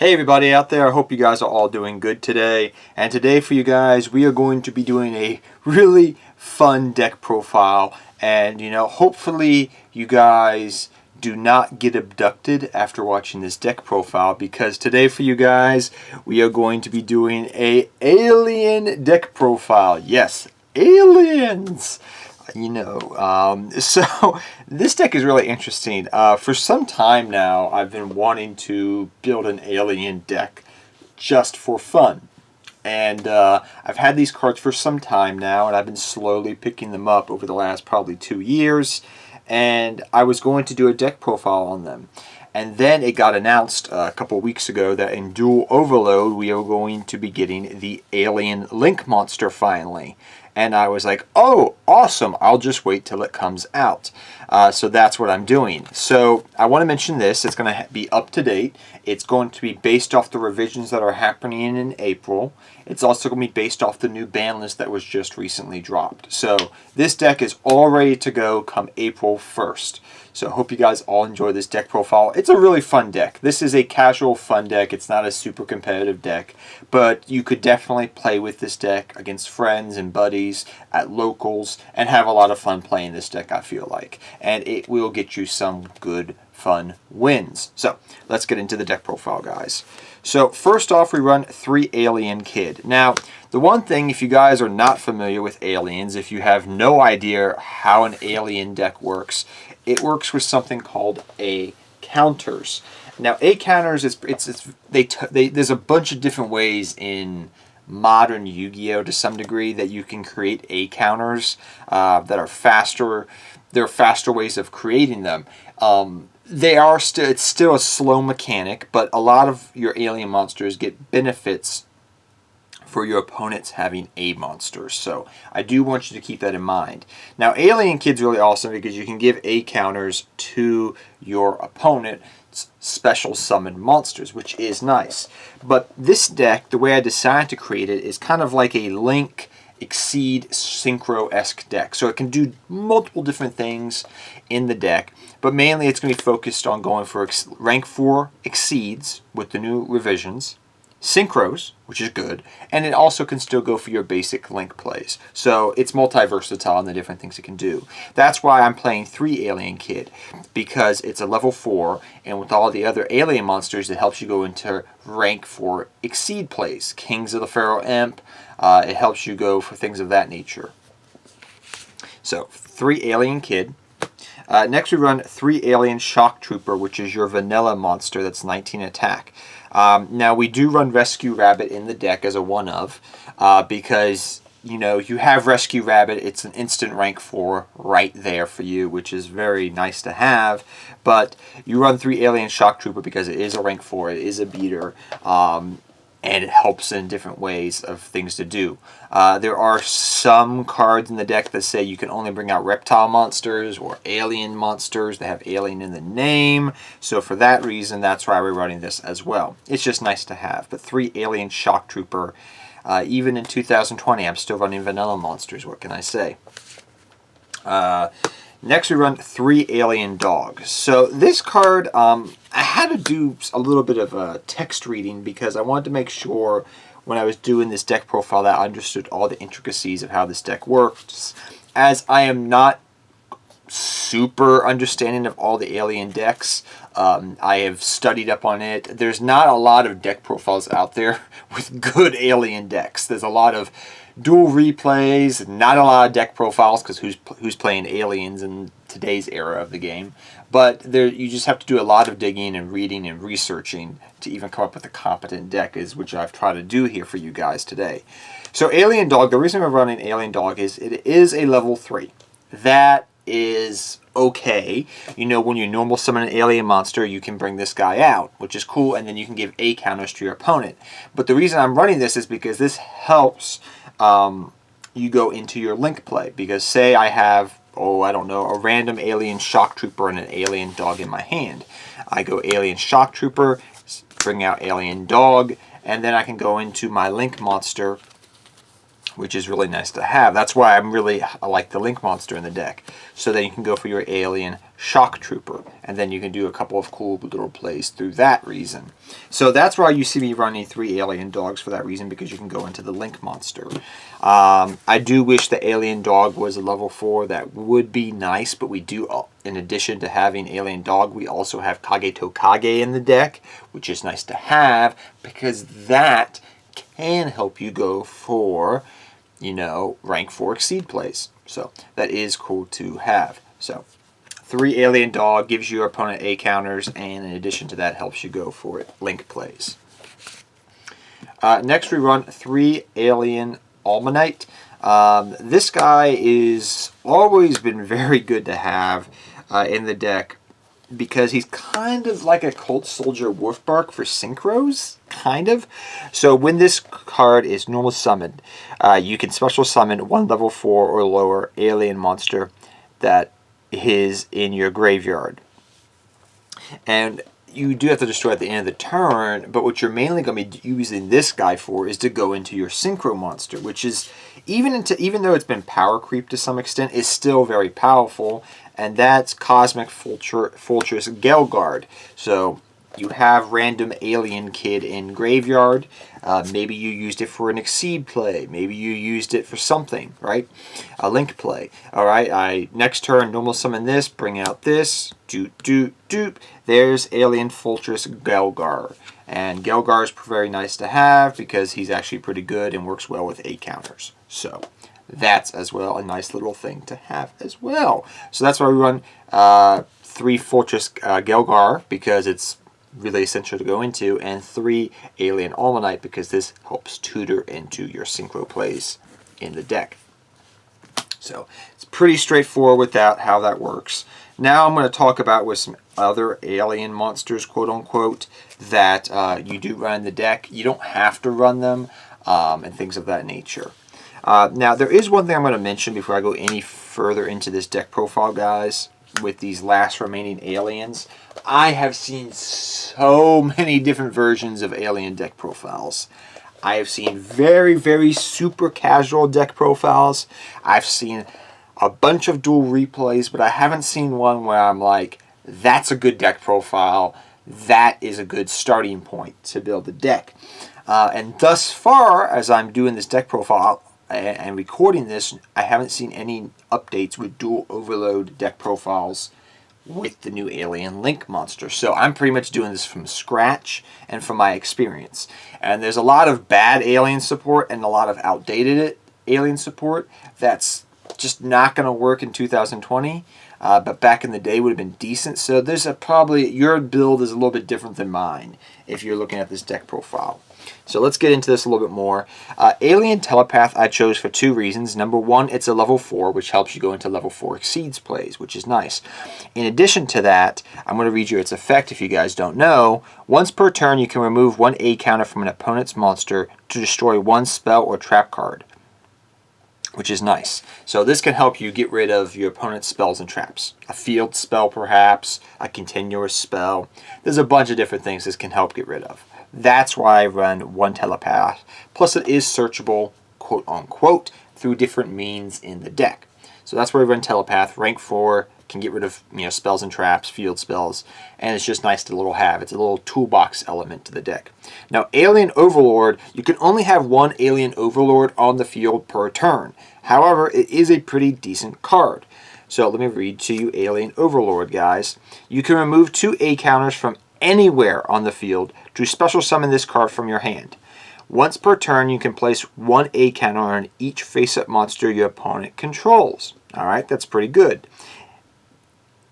Hey everybody out there, I hope you guys are all doing good today. And today for you guys, we are going to be doing a really fun deck profile. And hopefully you guys do not get abducted after watching this deck profile, because today for you guys, we are going to be doing a alien deck profile. Yes, aliens! So this deck is really interesting. For some time now, I've been wanting to build an alien deck just for fun. And I've had these cards for some time now, and I've been slowly picking them up over the last probably 2 years. And I was going to do a deck profile on them. And then it got announced a couple weeks ago that in Dual Overload, we are going to be getting the Alien Link monster finally. And I was like, oh, awesome, I'll just wait till it comes out. So that's what I'm doing. So I want to mention this. It's going to be up to date. It's going to be based off the revisions that are happening in April. It's also going to be based off the new ban list that was just recently dropped. So this deck is all ready to go come April 1st. So I hope you guys all enjoy this deck profile. It's a really fun deck. This is a casual fun deck. It's not a super competitive deck, but you could definitely play with this deck against friends and buddies at locals and have a lot of fun playing this deck, I feel like. And it will get you some good fun wins. So let's get into the deck profile, guys. So first off, we run 3 Alien Kid. Now, the one thing, if you guys are not familiar with aliens, if you have no idea how an alien deck works, it works with something called A counters. Now, A counters there's a bunch of different ways in modern Yu-Gi-Oh! To some degree that you can create A counters that are faster. There are faster ways of creating them. It's still a slow mechanic, but a lot of your alien monsters get benefits for your opponents having A monsters. So I do want you to keep that in mind. Now, Alien Kid's really awesome because you can give A counters to your opponent's special summon monsters, which is nice. But this deck, the way I decided to create it, is kind of like a Link Exceed Synchro-esque deck. So it can do multiple different things in the deck, but mainly it's going to be focused on going for rank 4 Exceeds with the new revisions, Synchros, which is good, and it also can still go for your basic Link plays. So it's multi-versatile in the different things it can do. That's why I'm playing 3 Alien Kid, because it's a level 4, and with all the other alien monsters, it helps you go into rank 4 Exceed plays. Kings of the Pharaoh Imp, it helps you go for things of that nature. So 3 Alien Kid. Next we run 3 Alien Shock Trooper, which is your vanilla monster that's 19 attack. Now we do run Rescue Rabbit in the deck as a one-of, because you have Rescue Rabbit, it's an instant rank 4 right there for you, which is very nice to have. But you run 3 Alien Shock Trooper because it is a rank 4, it is a beater, and it helps in different ways of things to do. There are some cards in the deck that say you can only bring out reptile monsters or alien monsters. They have alien in the name. So for that reason, that's why we're running this as well. It's just nice to have. But 3 Alien Shock Trooper, even in 2020, I'm still running vanilla monsters. What can I say? Next we run 3 Alien Dog. So this card, I had to do a little bit of text reading because I wanted to make sure when I was doing this deck profile that I understood all the intricacies of how this deck works. As I am not super understanding of all the alien decks, I have studied up on it. There's not a lot of deck profiles out there with good alien decks. There's a lot of dual replays, not a lot of deck profiles, because who's playing aliens in today's era of the game. But you just have to do a lot of digging and reading and researching to even come up with a competent deck, which I've tried to do here for you guys today. So Alien Dog, the reason we're running Alien Dog is it is a level 3. That is okay. When you normal summon an alien monster, you can bring this guy out, which is cool, and then you can give A counters to your opponent. But the reason I'm running this is because this helps you go into your Link play. Because say I have, a random Alien Shock Trooper and an Alien Dog in my hand. I go Alien Shock Trooper, bring out Alien Dog, and then I can go into my Link monster which is really nice to have. That's why I like the Link monster in the deck. So then you can go for your alien shock trooper, and then you can do a couple of cool little plays through that reason. So that's why you see me running 3 alien dogs for that reason, because you can go into the Link monster. I do wish the alien dog was a level 4. That would be nice, but we do, in addition to having alien dog, we also have Kagetokage in the deck, which is nice to have because that can help you go for, you know, rank 4 exceed plays. So that is cool to have. So 3 alien dog gives your opponent A counters, and in addition to that helps you go for Link plays. Next we run 3 alien Alma. This guy is always been very good to have in the deck because he's kind of like a Cult Soldier Wolfbark for synchros, kind of. So when this card is normal summoned, you can special summon 1 level 4 or lower alien monster that is in your graveyard. And you do have to destroy at the end of the turn, but what you're mainly going to be using this guy for is to go into your synchro monster, which is, even though it's been power creep to some extent, is still very powerful, and that's Cosmic Fortress Gelgard. So you have random alien kid in graveyard. Maybe you used it for an exceed play. Maybe you used it for something, right? A link play. All right. Next turn, normal summon this. Bring out this. Doop doop doop. There's alien Fortress Gelgar, and Gelgar is very nice to have because he's actually pretty good and works well with A counters. So that's as well a nice little thing to have as well. So that's why we run 3 Fortress Gelgar, because it's really essential to go into, and 3 alien Alma because this helps tutor into your synchro plays in the deck. So it's pretty straightforward with that, how that works. Now I'm going to talk about with some other alien monsters, quote unquote, that you do run in the deck. You don't have to run them, and things of that nature. Now there is one thing I'm going to mention before I go any further into this deck profile, guys. With these last remaining aliens, I have seen so many different versions of alien deck profiles. I have seen very, very super casual deck profiles. I've seen a bunch of dual replays, but I haven't seen one where I'm like, that's a good deck profile. That is a good starting point to build a deck. And thus far, as I'm doing this deck profile and recording this, I haven't seen any updates with dual overload deck profiles with the new alien Link monster. So I'm pretty much doing this from scratch and from my experience. And there's a lot of bad alien support and a lot of outdated alien support that's just not going to work in 2020. But back in the day would have been decent. So there's probably your build is a little bit different than mine if you're looking at this deck profile. So let's get into this a little bit more. Alien Telepath I chose for 2 reasons. Number 1, it's a level 4, which helps you go into level 4 exceeds plays, which is nice. In addition to that, I'm going to read you its effect if you guys don't know. Once per turn, you can remove 1 A counter from an opponent's monster to destroy 1 spell or trap card, which is nice. So this can help you get rid of your opponent's spells and traps. A field spell, perhaps, a continuous spell. There's a bunch of different things this can help get rid of. That's why I run 1 Telepath. Plus it is searchable, quote unquote, through different means in the deck. So that's why I run Telepath. Rank 4, can get rid of spells and traps, field spells, and it's just nice to have. It's a little toolbox element to the deck. Now Alien Overlord, you can only have 1 Alien Overlord on the field per turn. However, it is a pretty decent card. So let me read to you Alien Overlord, guys. You can remove 2 A counters from anywhere on the field to special summon this card from your hand. Once per turn, you can place 1 A counter on each face-up monster your opponent controls. Alright, that's pretty good.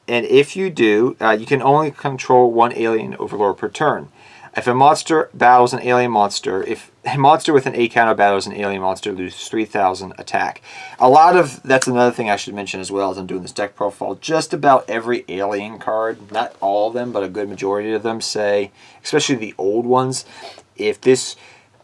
And if you do, you can only control 1 Alien Overlord per turn. If a monster battles an alien monster, if a monster with an A counter battles an alien monster, loses 3,000 attack. That's another thing I should mention as well as I'm doing this deck profile. Just about every alien card, not all of them, but a good majority of them say, especially the old ones, if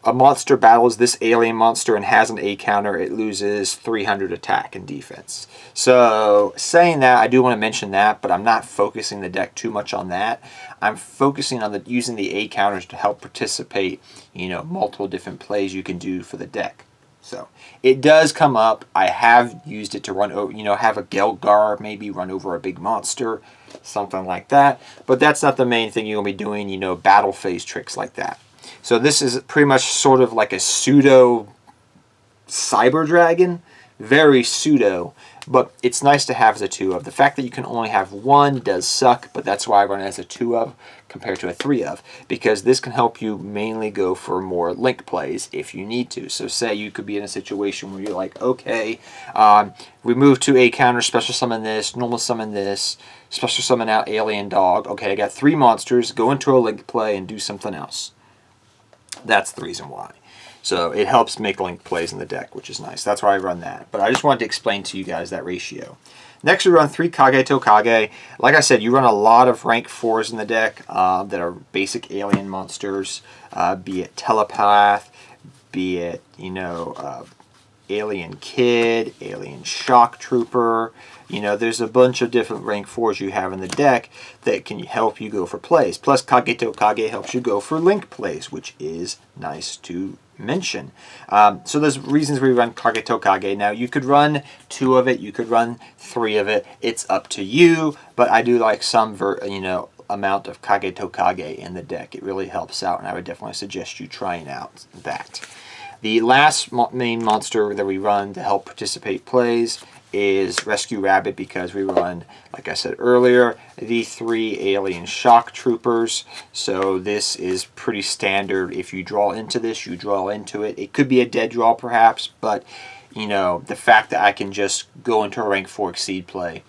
a monster battles this alien monster and has an A counter, it loses 300 attack and defense. So saying that, I do want to mention that, but I'm not focusing the deck too much on that. I'm focusing on using the A counters to help participate, multiple different plays you can do for the deck. So it does come up. I have used it to run over, have a Gelgar maybe run over a big monster, something like that. But that's not the main thing you're going to be doing, battle phase tricks like that. So this is pretty much sort of like a pseudo cyber dragon. Very pseudo, but it's nice to have as a 2 of. The fact that you can only have 1 does suck, but that's why I run it as a 2 of compared to a 3 of, because this can help you mainly go for more link plays if you need to. So say you could be in a situation where you're like, okay, remove 2 A counters, special summon this, normal summon this, special summon out alien dog. Okay, I got 3 monsters, go into a link play and do something else. That's the reason why. So it helps make link plays in the deck, which is nice. That's why I run that. But I just wanted to explain to you guys that ratio. Next, we run 3 Kagetokage. Like I said, you run a lot of rank 4s in the deck that are basic alien monsters, be it Telepath, be it, Alien Kid, Alien Shock Trooper. There's a bunch of different rank 4s you have in the deck that can help you go for plays. Plus, Kagetokage helps you go for link plays, which is nice to mention. So there's reasons we run Kagetokage. Now, you could run 2 of it, you could run 3 of it. It's up to you, but I do like some, amount of Kagetokage in the deck. It really helps out, and I would definitely suggest you trying out that. The last main monster that we run to help participate plays is Rescue Rabbit, because we run, like I said earlier, the 3 Alien Shock Troopers. So this is pretty standard. If you draw into this, you draw into it. It could be a dead draw perhaps, but the fact that I can just go into a rank 4 exceed play,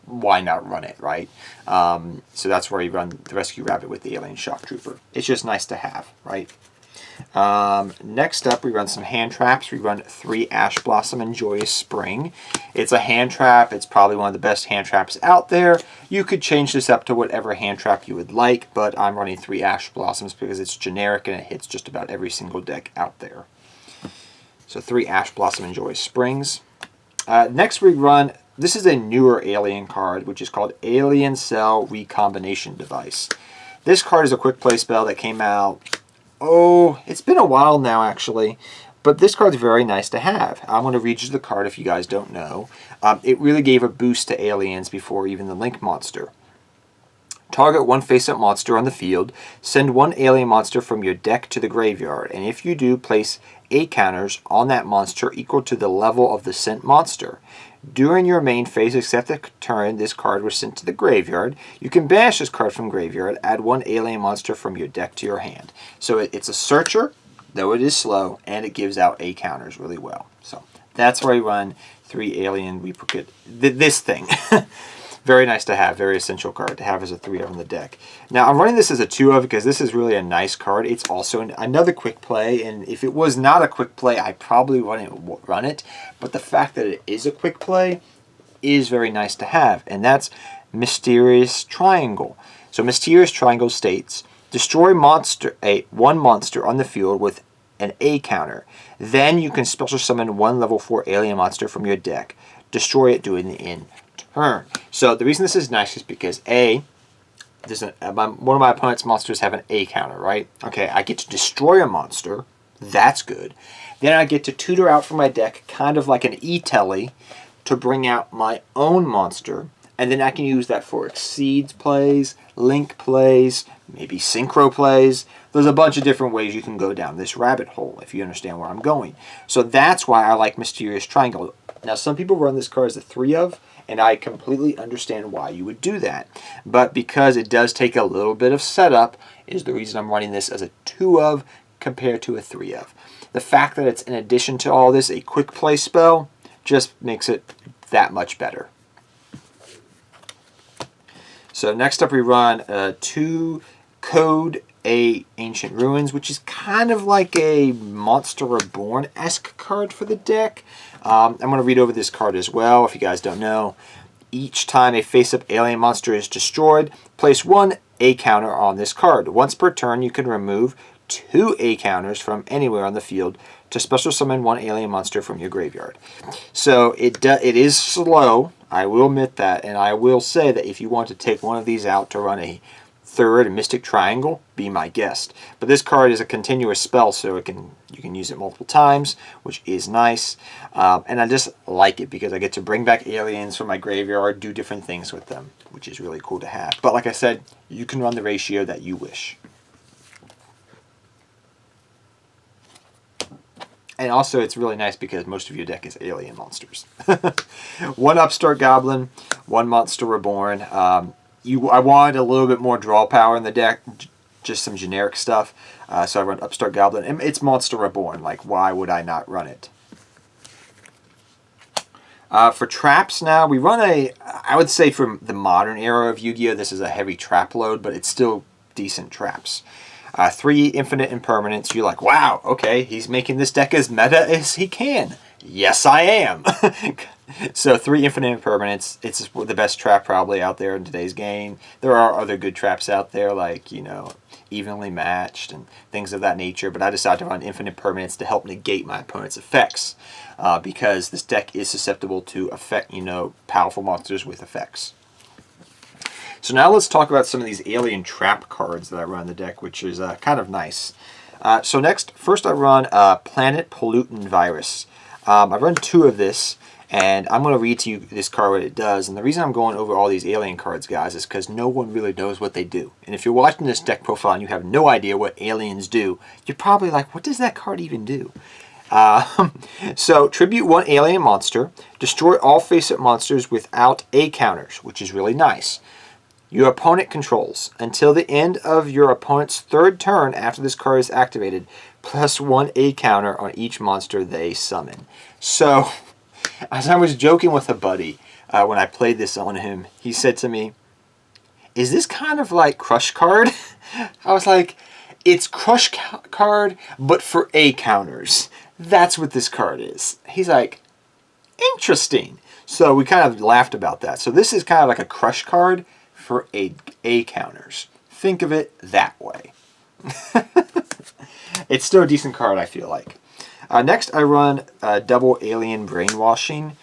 why not run it, right? So that's where you run the Rescue Rabbit with the Alien Shock Trooper. It's just nice to have, right? Next up, we run some hand traps. We run 3 Ash Blossom and Joyous Spring. It's a hand trap. It's probably one of the best hand traps out there. You could change this up to whatever hand trap you would like, but I'm running 3 Ash Blossoms because it's generic and it hits just about every single deck out there. So 3 Ash Blossom and Joyous Springs. Next, we run, this is a newer alien card, which is called Alien Cell Recombination Device. This card is a quick play spell that came out, it's been a while now, actually. But this card's very nice to have. I'm going to read you the card if you guys don't know. It really gave a boost to aliens before even the Link monster. Target 1 face-up monster on the field. Send 1 alien monster from your deck to the graveyard. And if you do, place 8 counters on that monster equal to the level of the sent monster. During your main phase, except the turn this card was sent to the graveyard, you can banish this card from graveyard, add 1 alien monster from your deck to your hand. So it's a searcher, though it is slow, and it gives out 8 counters really well. So that's where I run 3 alien replicate, this thing. Very nice to have, very essential card to have as a 3 of in the deck. Now I'm running this as a 2 of because this is really a nice card. It's also another quick play, and if it was not a quick play, I'd probably run it. But the fact that it is a quick play is very nice to have, and that's Mysterious Triangle. So Mysterious Triangle states, destroy one monster on the field with an A counter. Then you can special summon 1 level 4 alien monster from your deck. Destroy it doing the in turn. So the reason this is nice is because one of my opponent's monsters have an A counter, right? Okay, I get to destroy a monster. That's good. Then I get to tutor out from my deck, kind of like an E-Telly, to bring out my own monster. And then I can use that for Exceeds plays, Link plays, maybe Synchro plays. There's a bunch of different ways you can go down this rabbit hole, if you understand where I'm going. So that's why I like Mysterious Triangle. Now, some people run this card as a 3 of, and I completely understand why you would do that. But because it does take a little bit of setup is the reason I'm running this as a 2 of compared to a 3 of. The fact that it's in addition to all this a quick play spell just makes it that much better. So next up we run 2 Code A Ancient Ruins, which is kind of like a Monster Reborn-esque card for the deck. I'm going to read over this card as well, if you guys don't know. Each time a face-up alien monster is destroyed, place 1 A counter on this card. Once per turn, you can remove 2 A counters from anywhere on the field to special summon 1 alien monster from your graveyard. So it is slow, I will admit that, and I will say that if you want to take one of these out to run a third Mystic Triangle, be my guest. But this card is a continuous spell, so you can use it multiple times, which is nice. And I just like it because I get to bring back aliens from my graveyard, do different things with them, which is really cool to have. But like I said, you can run the ratio that you wish. And also, it's really nice because most of your deck is alien monsters. One Upstart Goblin, one Monster Reborn. I wanted a little bit more draw power in the deck, just some generic stuff. So I run Upstart Goblin. And it's Monster Reborn. Like, why would I not run it? For traps now, we run I would say from the modern era of Yu-Gi-Oh! This is a heavy trap load, but it's still decent traps. 3 Infinite Impermanents. You're like, wow, okay, he's making this deck as meta as he can. Yes, I am. So 3 Infinite Impermanents. It's the best trap probably out there in today's game. There are other good traps out there, like, you know, Evenly Matched and things of that nature. But I decided to run Infinite Permanents to help negate my opponent's effects. Because this deck is susceptible to affect, you know, powerful monsters with effects. So now let's talk about some of these alien trap cards that I run in the deck, which is kind of nice. So first I run Planet Pollutant Virus. I run 2 of this, and I'm going to read to you this card, what it does. And the reason I'm going over all these alien cards, guys, is because no one really knows what they do. And if you're watching this deck profile and you have no idea what aliens do, you're probably like, what does that card even do? So tribute 1 alien monster, destroy all face-up monsters without A counters, which is really nice. Your opponent controls. Until the end of your opponent's 3rd turn after this card is activated, plus 1 A counter on each monster they summon. So, as I was joking with a buddy when I played this on him, he said to me, is this kind of like Crush Card? I was like, it's Crush Card, but for A counters. That's what this card is. He's like, interesting. So we kind of laughed about that. So this is kind of like a Crush Card for A counters. Think of it that way. It's still a decent card, I feel like. Next, I run Double Alien Brainwashing.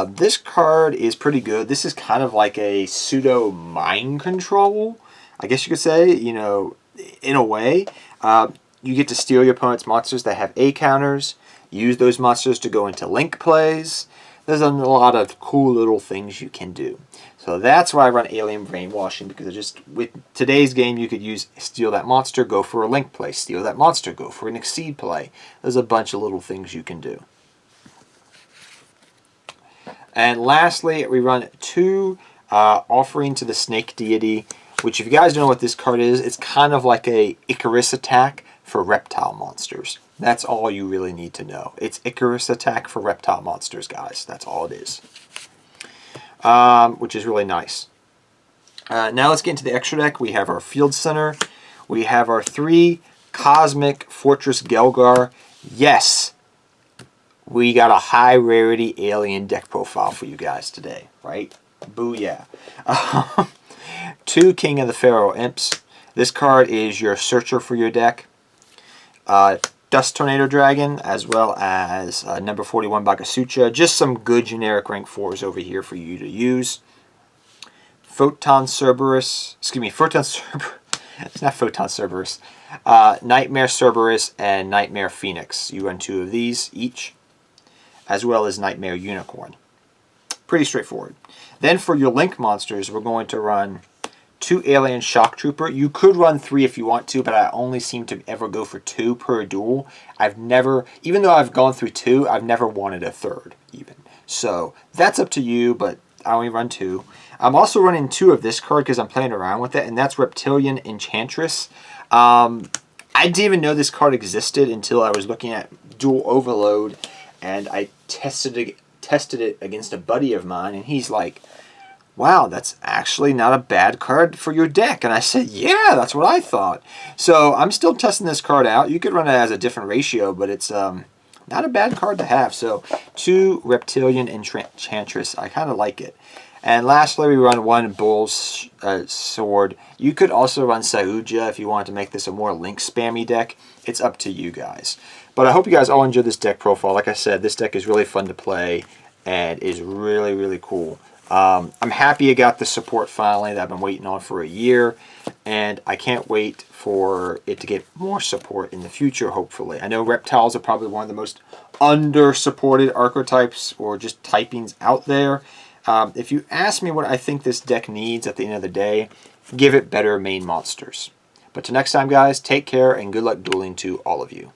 This card is pretty good. This is kind of like a pseudo mind control, I guess you could say, you know, in a way. You get to steal your opponent's monsters that have A counters, use those monsters to go into link plays. There's a lot of cool little things you can do. So that's why I run Alien Brainwashing, because with today's game, you could steal that monster, go for a link play, steal that monster, go for an exceed play. There's a bunch of little things you can do. And lastly, we run 2 Offering to the Snake Deity, which if you guys don't know what this card is, it's kind of like a Icarus attack for reptile monsters. That's all you really need to know. It's Icarus attack for reptile monsters, guys. That's all it is. Which is really nice. Now let's get into the extra deck. We have our Field Center. We have our 3 Cosmic Fortress Gelgar. Yes, we got a high rarity alien deck profile for you guys today, right? Booyah. 2 King of the Pharaoh Imps. This card is your searcher for your deck. Dust Tornado Dragon, as well as number 41 Bakasucha. Just some good generic rank 4s over here for you to use. Photon Cerberus. It's not Photon Cerberus. Nightmare Cerberus and Nightmare Phoenix. You run 2 of these each, as well as Nightmare Unicorn. Pretty straightforward. Then for your link monsters, we're going to run 2 Alien Shock Trooper. You could run 3 if you want to, but I only seem to ever go for 2 per duel. I've never, even though I've gone through 2, I've never wanted a 3rd even. So that's up to you, but I only run 2. I'm also running 2 of this card because I'm playing around with it, and that's Reptilian Enchantress. I didn't even know this card existed until I was looking at Dual Overload, and I tested it against a buddy of mine, and he's like, wow, that's actually not a bad card for your deck. And I said, yeah, that's what I thought. So I'm still testing this card out. You could run it as a different ratio, but it's not a bad card to have. So 2 Reptilian Enchantress. I kind of like it. And lastly, we run 1 Bull's Sword. You could also run Sauja if you wanted to make this a more link spammy deck. It's up to you guys. But I hope you guys all enjoyed this deck profile. Like I said, this deck is really fun to play and is really, really cool. I'm happy I got the support finally that I've been waiting on for a year, and I can't wait for it to get more support in the future, hopefully. I know reptiles are probably one of the most under-supported archetypes or just typings out there. If you ask me what I think this deck needs at the end of the day, give it better main monsters. But till next time, guys, take care and good luck dueling to all of you.